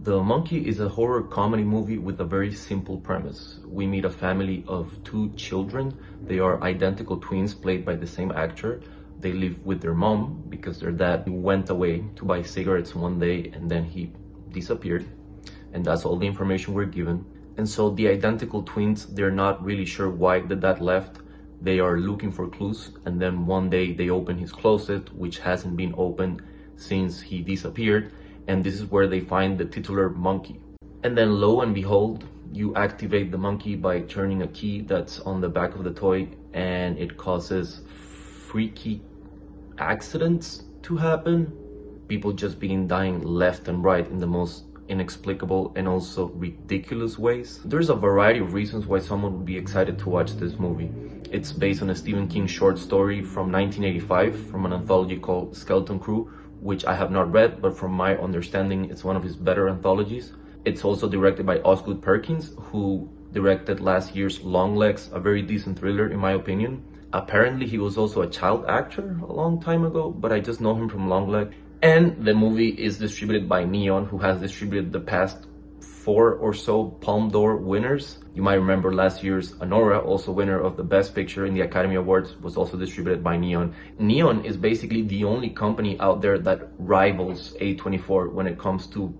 The Monkey is a horror comedy movie with a very simple premise. We meet a family of two children. They are identical twins played by the same actor. They live with their mom because their dad went away to buy cigarettes one day and then he disappeared. And that's all the information we're given. And so the identical twins, they're not really sure why the dad left. They are looking for clues, and then one day they open his closet, which hasn't been opened since he disappeared, and this is where they find the titular monkey. And then lo and behold, you activate the monkey by turning a key that's on the back of the toy, and it causes freaky accidents to happen. People just begin dying left and right in the most inexplicable and also ridiculous ways. There's a variety of reasons why someone would be excited to watch this movie. It's based on a Stephen King short story from 1985 from an anthology called Skeleton Crew, which I have not read, but from my understanding, it's one of his better anthologies. It's also directed by Osgood Perkins, who directed last year's Longlegs, a very decent thriller in my opinion. Apparently, he was also a child actor a long time ago, but I just know him from Longlegs. And the movie is distributed by Neon, who has distributed the past 4 or so Palme d'Or winners. You might remember last year's Anora, also winner of the Best Picture in the Academy Awards, was also distributed by Neon. Neon is basically the only company out there that rivals A24 when it comes to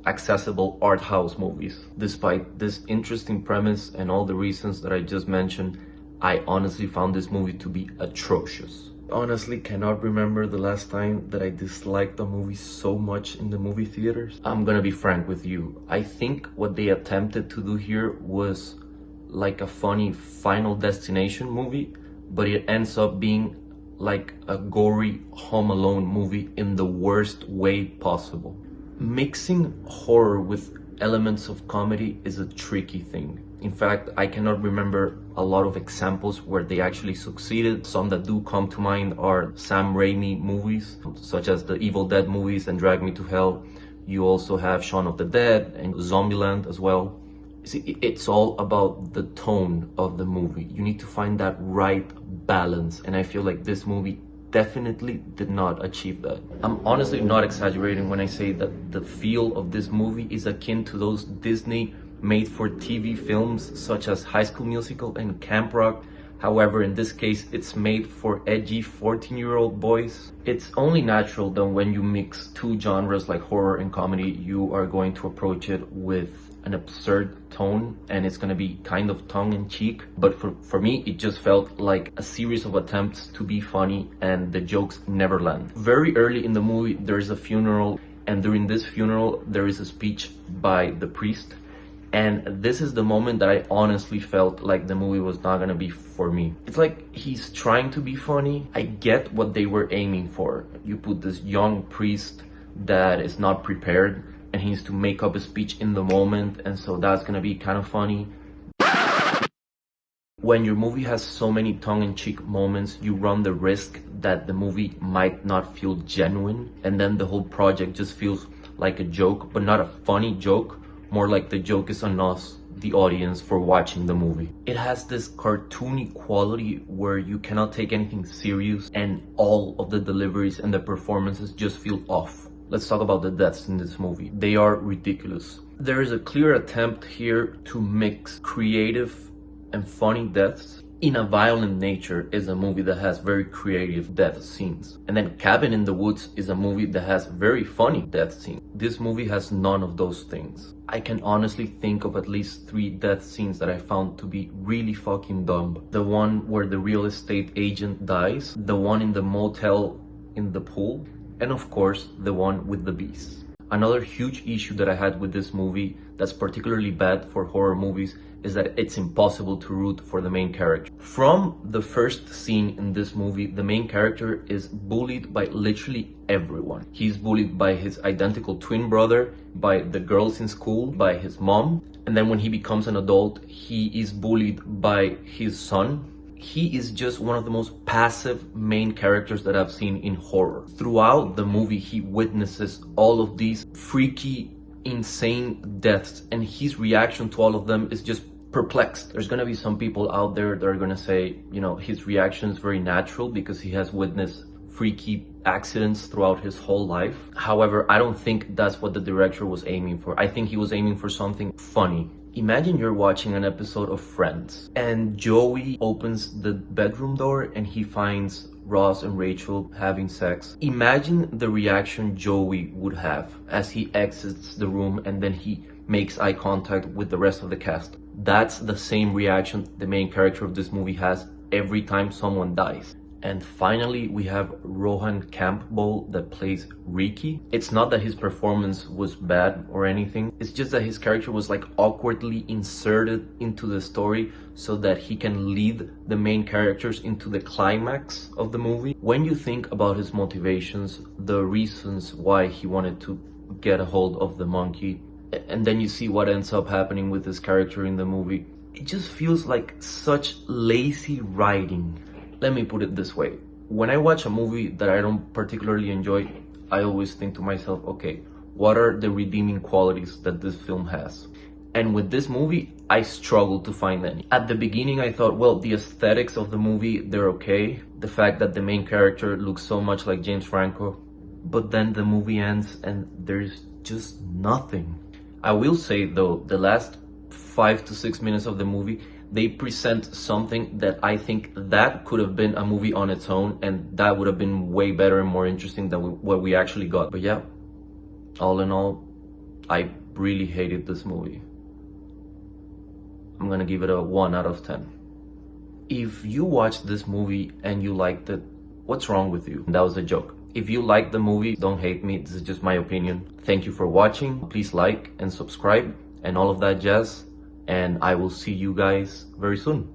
accessible art house movies. Despite this interesting premise and all the reasons that I just mentioned, I honestly found this movie to be atrocious. Honestly cannot remember the last time that I disliked a movie so much in the movie theaters. I'm gonna be frank with you. I think what they attempted to do here was like a funny Final Destination movie, but it ends up being like a gory Home Alone movie in the worst way possible. Mixing horror with elements of comedy is a tricky thing. In fact, I cannot remember a lot of examples where they actually succeeded. Some that do come to mind are Sam Raimi movies, such as the Evil Dead movies and Drag Me to Hell. You also have Shaun of the Dead and Zombieland as well. See, it's all about the tone of the movie. You need to find that right balance, and I feel like this movie definitely did not achieve that. I'm honestly not exaggerating when I say that the feel of this movie is akin to those Disney made-for-TV films such as High School Musical and Camp Rock. However, in this case, it's made for edgy 14-year-old boys. It's only natural that when you mix two genres like horror and comedy, you are going to approach it with an absurd tone, and it's going to be kind of tongue-in-cheek. But for me, it just felt like a series of attempts to be funny, and the jokes never land. Very early in the movie, there's a funeral, and during this funeral, there is a speech by the priest. And this is the moment that I honestly felt like the movie was not gonna be for me. It's like he's trying to be funny. I get what they were aiming for. You put this young priest that is not prepared and he needs to make up a speech in the moment, and so that's gonna be kind of funny. When your movie has so many tongue-in-cheek moments, you run the risk that the movie might not feel genuine, and then the whole project just feels like a joke, but not a funny joke. More like the joke is on us, the audience, for watching the movie. It has this cartoony quality where you cannot take anything serious, and all of the deliveries and the performances just feel off. Let's talk about the deaths in this movie. They are ridiculous. There is a clear attempt here to mix creative and funny deaths. In a Violent Nature is a movie that has very creative death scenes. And then Cabin in the Woods is a movie that has very funny death scenes. This movie has none of those things. I can honestly think of at least 3 death scenes that I found to be really fucking dumb. The one where the real estate agent dies, the one in the motel in the pool, and of course, the one with the beast. Another huge issue that I had with this movie that's particularly bad for horror movies is that it's impossible to root for the main character. From the first scene in this movie, the main character is bullied by literally everyone. He's bullied by his identical twin brother, by the girls in school, by his mom, and then when he becomes an adult, he is bullied by his son. He is just one of the most passive main characters that I've seen in horror. Throughout the movie, he witnesses all of these freaky, insane deaths, and his reaction to all of them is just perplexed. There's gonna be some people out there that are gonna say, you know, his reaction is very natural because he has witnessed freaky accidents throughout his whole life. However, I don't think that's what the director was aiming for. I think he was aiming for something funny. Imagine you're watching an episode of Friends and Joey opens the bedroom door and he finds Ross and Rachel having sex. Imagine the reaction Joey would have as he exits the room and then he makes eye contact with the rest of the cast. That's the same reaction the main character of this movie has every time someone dies. And finally, we have Rohan Campbell that plays Ricky. It's not that his performance was bad or anything. It's just that his character was like awkwardly inserted into the story so that he can lead the main characters into the climax of the movie. When you think about his motivations, the reasons why he wanted to get a hold of the monkey, and then you see what ends up happening with his character in the movie, it just feels like such lazy writing. Let me put it this way. When I watch a movie that I don't particularly enjoy, I always think to myself, okay, what are the redeeming qualities that this film has? And with this movie, I struggled to find any. At the beginning, I thought, well, the aesthetics of the movie, they're okay. The fact that the main character looks so much like James Franco. But then the movie ends and there's just nothing. I will say though, the last 5 to 6 minutes of the movie, they present something that I think that could have been a movie on its own, and that would have been way better and more interesting than what we actually got. But yeah, all in all, I really hated this movie. I'm gonna give it a 1 out of 10. If you watched this movie and you liked it, what's wrong with you? That was a joke. If you liked the movie, don't hate me, this is just my opinion. Thank you for watching. Please like and subscribe and all of that jazz. And I will see you guys very soon.